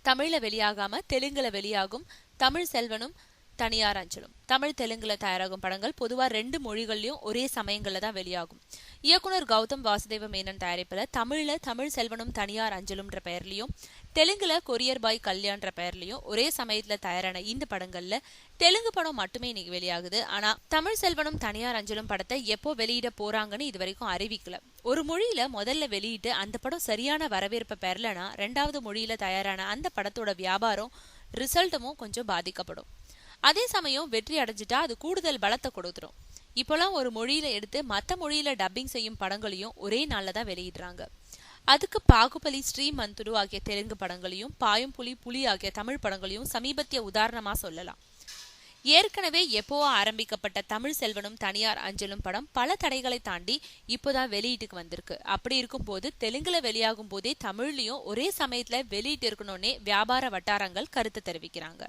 தமிழ்ல வெளியாகாம தெலுங்குல வெளியாகும் தமிழ் செல்வனும் தனியார் அஞ்சலும். தமிழ் தெலுங்குல தயாராகும் படங்கள் பொதுவா 2 மொழிகள்லயும் ஒரே சமயங்கள்ல தான் வெளியாகும். இயக்குனர் கௌதம் வாசுதேவ மேனன் தயாரிப்புல தமிழ்ல தமிழ் செல்வனும் தனியார் அஞ்சலும்ன்ற பெயர்லயும் தெலுங்குல கொரியர் பாய் கல்யாண்ன்ற பெயர்லயும் ஒரே சமயத்துல தயாரான இந்த படங்கள்ல தெலுங்கு படம் மட்டுமே இன்னைக்கு வெளியாகுது. ஆனா தமிழ் செல்வனும் தனியார் அஞ்சலும் படத்தை எப்போ வெளியிட போறாங்கன்னு இது வரைக்கும் அறிவிக்கல. ஒரு மொழியில முதல்ல வெளியிட்டு அந்த படம் சரியான வரவேற்பை பெறலனா 2வது மொழியில தயாரான அந்த படத்தோட வியாபாரம் ரிசல்ட்டுமும் கொஞ்சம் பாதிக்கப்படும். அதே சமயம் வெற்றி அடைஞ்சிட்டா அது கூடுதல் பலத்தை கொடுத்துரும். இப்போலாம் ஒரு மொழியில எடுத்து மற்ற மொழியில டப்பிங் செய்யும் படங்களையும் ஒரே நாள்ல தான் வெளியிடுறாங்க. அதுக்கு பாகுபலி, ஸ்ரீமந்துடு ஆகிய தெலுங்கு படங்களையும் பாயும் புலி ஆகிய தமிழ் படங்களையும் சமீபத்திய உதாரணமா சொல்லலாம். ஏற்கனவே எப்போ ஆரம்பிக்கப்பட்ட தமிழ் செல்வனும் தனியார் அஞ்சலும் படம் பல தடைகளை தாண்டி இப்போதான் வெளியீட்டுக்கு வந்திருக்கு. அப்படி இருக்கும் போது தெலுங்குல வெளியாகும் போதே தமிழ்லயும் ஒரே சமயத்துல வெளியிட்டு இருக்கணும்னே வியாபார வட்டாரங்கள் கருத்து தெரிவிக்கிறாங்க.